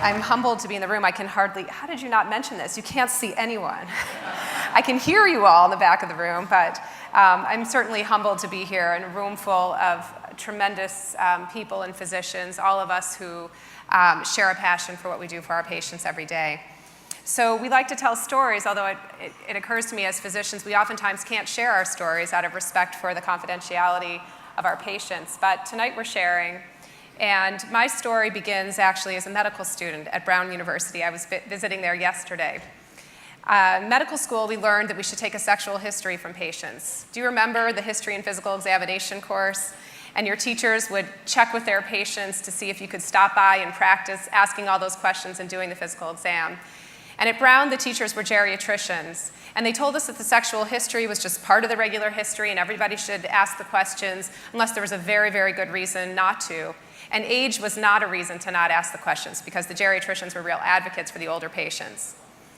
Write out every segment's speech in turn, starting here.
I'm humbled to be in the room. I can hardly, how did you not mention this? You can't see anyone. I can hear you all in the back of the room, but I'm certainly humbled to be here in a room full of tremendous people and physicians, all of us who share a passion for what we do for our patients every day. So we like to tell stories, although it occurs to me as physicians, we oftentimes can't share our stories out of respect for the confidentiality of our patients. But tonight we're sharing. And my story begins actually as a medical student at Brown University. I was visiting there yesterday. Medical school, we learned that we should take a sexual history from patients. Do you remember the history and physical examination course? And your teachers would check with their patients to see if you could stop by and practice asking all those questions and doing the physical exam. And at Brown, the teachers were geriatricians. And they told us that the sexual history was just part of the regular history and everybody should ask the questions unless there was a very, very good reason not to. And age was not a reason to not ask the questions because the geriatricians were real advocates for the older patients.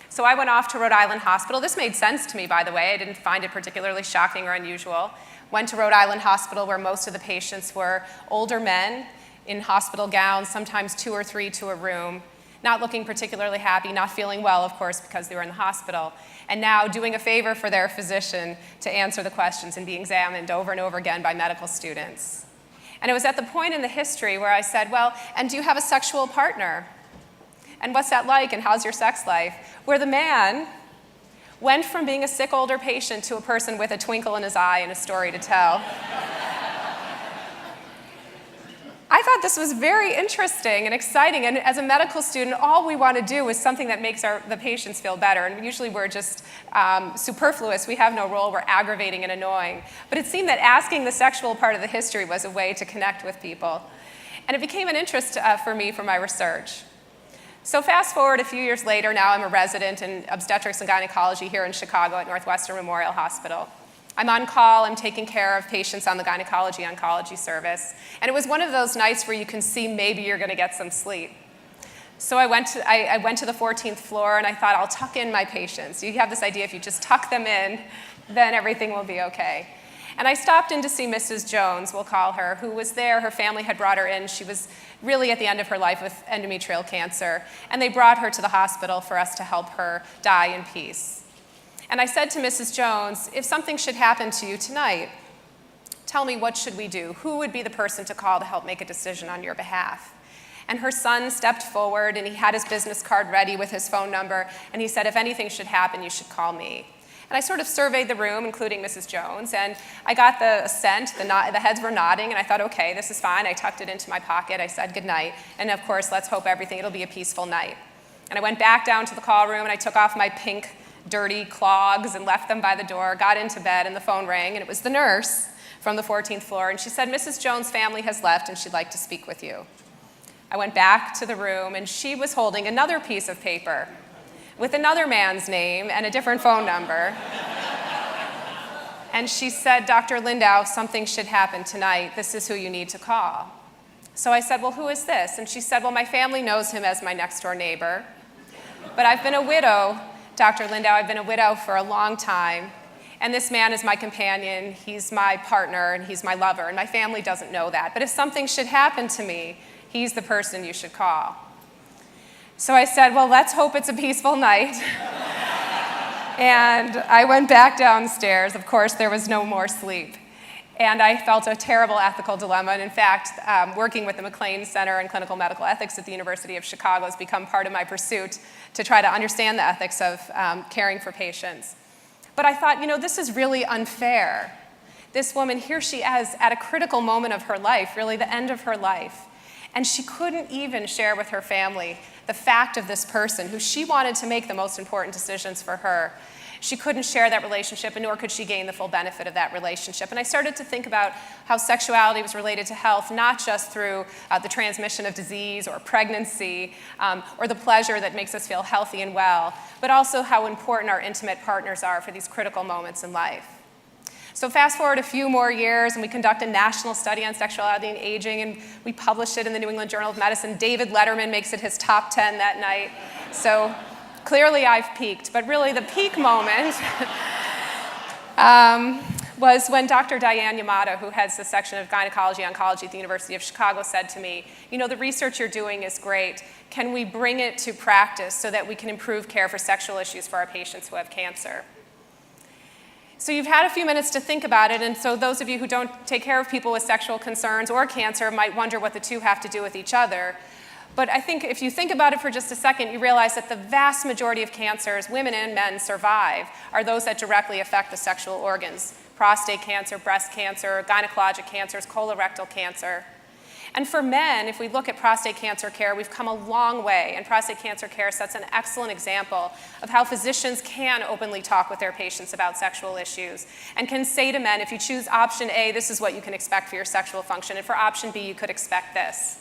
So I went off to Rhode Island Hospital. This made sense to me, by the way. I didn't find it particularly shocking or unusual. Went to Rhode Island Hospital where most of the patients were older men in hospital gowns, sometimes 2 or 3 to a room, not looking particularly happy, not feeling well, of course, because they were in the hospital, and now doing a favor for their physician to answer the questions and be examined over and over again by medical students. And it was at the point in the history where I said, well, and do you have a sexual partner? And what's that like, and how's your sex life? Where the man went from being a sick older patient to a person with a twinkle in his eye and a story to tell. I thought this was very interesting and exciting, and as a medical student, all we want to do is something that makes the patients feel better, and usually we're just superfluous. We have no role. We're aggravating and annoying. But it seemed that asking the sexual part of the history was a way to connect with people, and it became an interest for me for my research. So fast forward a few years later, now I'm a resident in obstetrics and gynecology here in Chicago at Northwestern Memorial Hospital. I'm on call, I'm taking care of patients on the gynecology oncology service. And it was one of those nights where you can see maybe you're gonna get some sleep. So I went to the 14th floor and I thought, I'll tuck in my patients. You have this idea, if you just tuck them in, then everything will be okay. And I stopped in to see Mrs. Jones, we'll call her, who was there. Her family had brought her in. She was really at the end of her life with endometrial cancer. And they brought her to the hospital for us to help her die in peace. And I said to Mrs. Jones, if something should happen to you tonight, tell me, what should we do? Who would be the person to call to help make a decision on your behalf? And her son stepped forward and he had his business card ready with his phone number, and he said, if anything should happen, you should call me. And I sort of surveyed the room, including Mrs. Jones, and I got the assent, the heads were nodding, and I thought, okay, this is fine. I tucked it into my pocket, I said goodnight, and of course, let's hope it'll be a peaceful night. And I went back down to the call room and I took off my pink dirty clogs and left them by the door, got into bed, and the phone rang, and it was the nurse from the 14th floor, and she said, Mrs. Jones' family has left and she'd like to speak with you. I went back to the room and she was holding another piece of paper with another man's name and a different phone number. And she said, Dr. Lindau, something should happen tonight. This is who you need to call. So I said, well, who is this? And she said, well, my family knows him as my next door neighbor, but I've been a widow, Dr. Lindau, I've been a widow for a long time, and this man is my companion, he's my partner, and he's my lover, and my family doesn't know that. But if something should happen to me, he's the person you should call. So I said, well, let's hope it's a peaceful night. And I went back downstairs. Of course, there was no more sleep. And I felt a terrible ethical dilemma. And in fact, working with the McLean Center in Clinical Medical Ethics at the University of Chicago has become part of my pursuit to try to understand the ethics of caring for patients. But I thought, this is really unfair. This woman, here she is at a critical moment of her life, really the end of her life. And she couldn't even share with her family the fact of this person who she wanted to make the most important decisions for her. She couldn't share that relationship, and nor could she gain the full benefit of that relationship. And I started to think about how sexuality was related to health, not just through the transmission of disease or pregnancy or the pleasure that makes us feel healthy and well, but also how important our intimate partners are for these critical moments in life. So fast forward a few more years, and we conduct a national study on sexuality and aging, and we published it in the New England Journal of Medicine. David Letterman makes it his top 10 that night. So clearly I've peaked, but really the peak moment was when Dr. Diane Yamada, who heads the section of gynecology oncology at the University of Chicago, said to me, you know, the research you're doing is great. Can we bring it to practice so that we can improve care for sexual issues for our patients who have cancer? So you've had a few minutes to think about it, and so those of you who don't take care of people with sexual concerns or cancer might wonder what the two have to do with each other. But I think if you think about it for just a second, you realize that the vast majority of cancers, women and men survive, are those that directly affect the sexual organs. Prostate cancer, breast cancer, gynecologic cancers, colorectal cancer. And for men, if we look at prostate cancer care, we've come a long way, and prostate cancer care sets an excellent example of how physicians can openly talk with their patients about sexual issues and can say to men, if you choose option A, this is what you can expect for your sexual function, and for option B, you could expect this.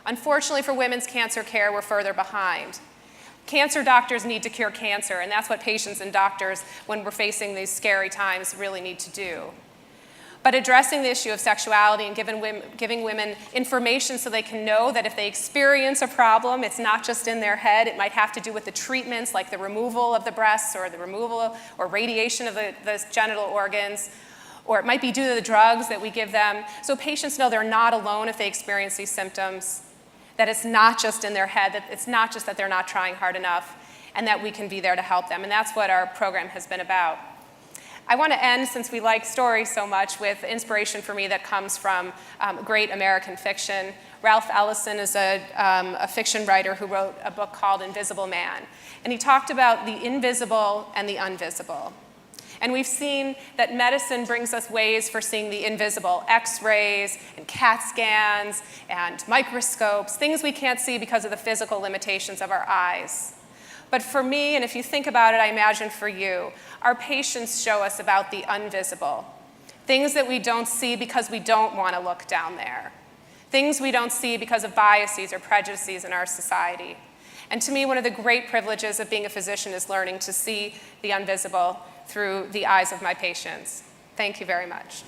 Unfortunately, for women's cancer care, we're further behind. Cancer doctors need to cure cancer, and that's what patients and doctors, when we're facing these scary times, really need to do. But addressing the issue of sexuality and giving women information so they can know that if they experience a problem, it's not just in their head. It might have to do with the treatments, like the removal of the breasts or the removal or radiation of the genital organs, or it might be due to the drugs that we give them. So patients know they're not alone if they experience these symptoms, that it's not just in their head, that it's not just that they're not trying hard enough, and that we can be there to help them. And that's what our program has been about. I want to end, since we like stories so much, with inspiration for me that comes from great American fiction. Ralph Ellison is a fiction writer who wrote a book called Invisible Man. And he talked about the invisible and the invisible. And we've seen that medicine brings us ways for seeing the invisible, X-rays and CAT scans and microscopes, things we can't see because of the physical limitations of our eyes. But for me, and if you think about it, I imagine for you, our patients show us about the invisible, things that we don't see because we don't want to look down there, things we don't see because of biases or prejudices in our society. And to me, one of the great privileges of being a physician is learning to see the invisible through the eyes of my patients. Thank you very much.